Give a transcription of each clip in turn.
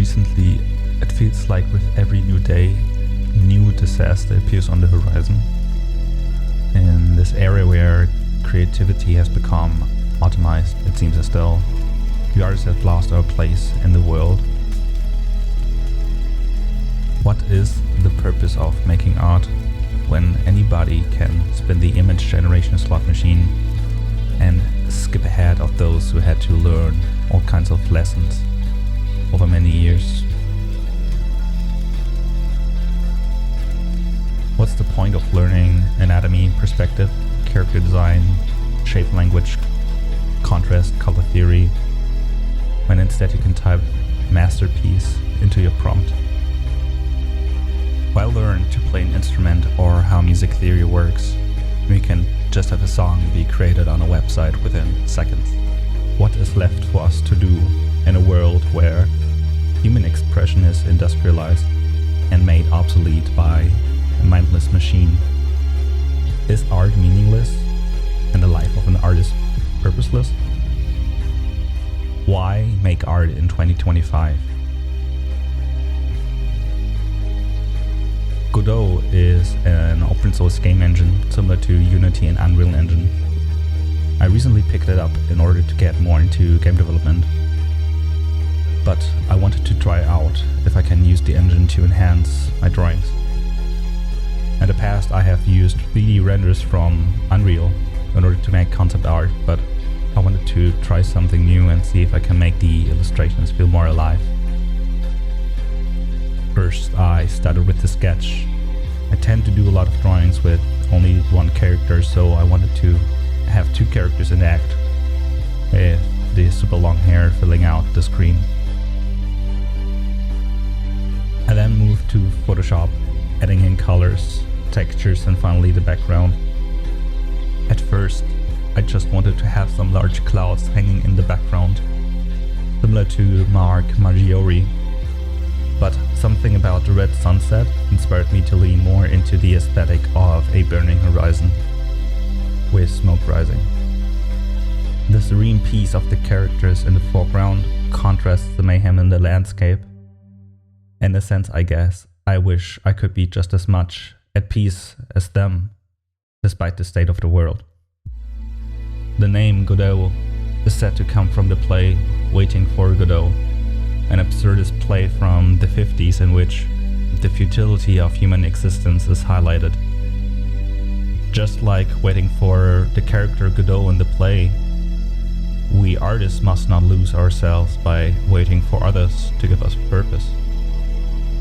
recently, it feels like with every new day, new disaster appears on the horizon. In this area where creativity has become automized, it seems as though we artists have lost our place in the world. What is the purpose of making art when anybody can spin the image generation slot machine and skip ahead of those who had to learn all kinds of lessons over many years? What's the point of learning anatomy, perspective, character design, shape language, contrast, color theory, when instead you can type masterpiece into your prompt? Why learn to play an instrument or how music theory works? We can just have a song be created on a website within seconds. What is left for us to do in a world where human expression is industrialized and made obsolete by a mindless machine? Is art meaningless and the life of an artist purposeless? Why make art in 2025? Godot is an open source game engine similar to Unity and Unreal Engine. I recently picked it up in order to get more into game development, but I wanted to try out if I can use the engine to enhance my drawings. In the past I have used 3D renders from Unreal in order to make concept art, but I wanted to try something new and see if I can make the illustrations feel more alive. First, I started with the sketch. I tend to do a lot of drawings with only one character, so I wanted to have two characters in the act, with the super long hair filling out the screen. I then moved to Photoshop, adding in colors, textures, and finally the background. At first, I just wanted to have some large clouds hanging in the background, similar to Mark Maggiore. But something about the red sunset inspired me to lean more into the aesthetic of a burning horizon, with smoke rising. The serene peace of the characters in the foreground contrasts the mayhem in the landscape. In a sense, I guess, I wish I could be just as much at peace as them, despite the state of the world. The name Godot is said to come from the play Waiting for Godot, an absurdist play from the 50s in which the futility of human existence is highlighted. Just like waiting for the character Godot in the play, we artists must not lose ourselves by waiting for others to give us purpose.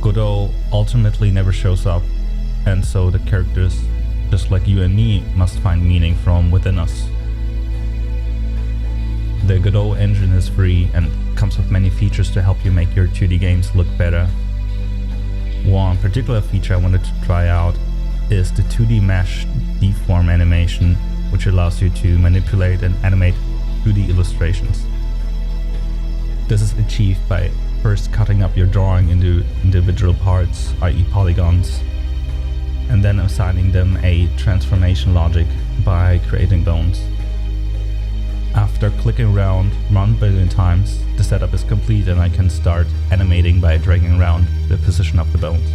Godot ultimately never shows up, and so the characters, just like you and me, must find meaning from within us. The Godot engine is free and comes with many features to help you make your 2D games look better. One particular feature I wanted to try out is the 2D mesh deform animation, which allows you to manipulate and animate 2D illustrations. This is achieved by first cutting up your drawing into individual parts, i.e. polygons, and then assigning them a transformation logic by creating bones. After clicking around 1 billion times, the setup is complete and I can start animating by dragging around the position of the bones.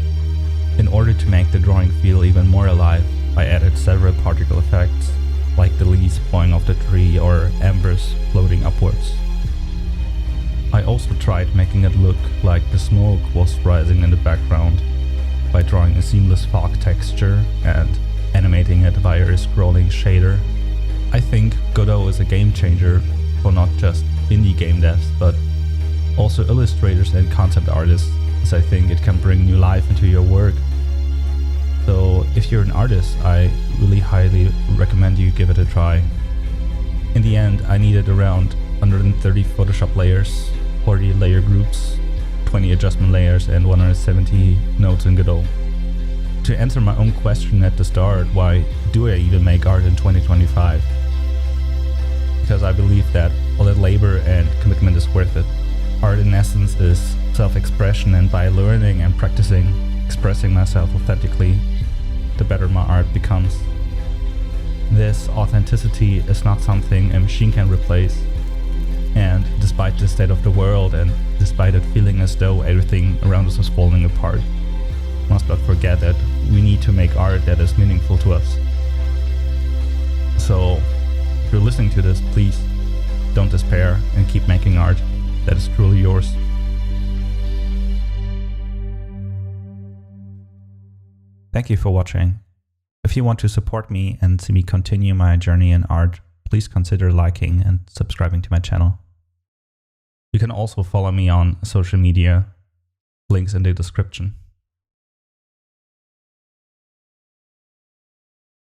In order to make the drawing feel even more alive, I added several particle effects, like the leaves blowing off the tree or embers floating upwards. I also tried making it look like the smoke was rising in the background by drawing a seamless fog texture and animating it via a scrolling shader. I think Godot is a game changer for not just indie game devs, but also illustrators and concept artists, as I think it can bring new life into your work. So if you're an artist, I really highly recommend you give it a try. In the end, I needed around 130 Photoshop layers, 40 layer groups, 20 adjustment layers, and 170 nodes in Godot. To answer my own question at the start, why do I even make art in 2025? Because I believe that all that labor and commitment is worth it. Art in essence is self-expression, and by learning and practicing expressing myself authentically, the better my art becomes. This authenticity is not something a machine can replace. And despite the state of the world and despite it feeling as though everything around us is falling apart, we must not forget that we need to make art that is meaningful to us. So, if you're listening to this, please don't despair and keep making art that is truly yours. Thank you for watching. If you want to support me and see me continue my journey in art, please consider liking and subscribing to my channel. You can also follow me on social media, links in the description.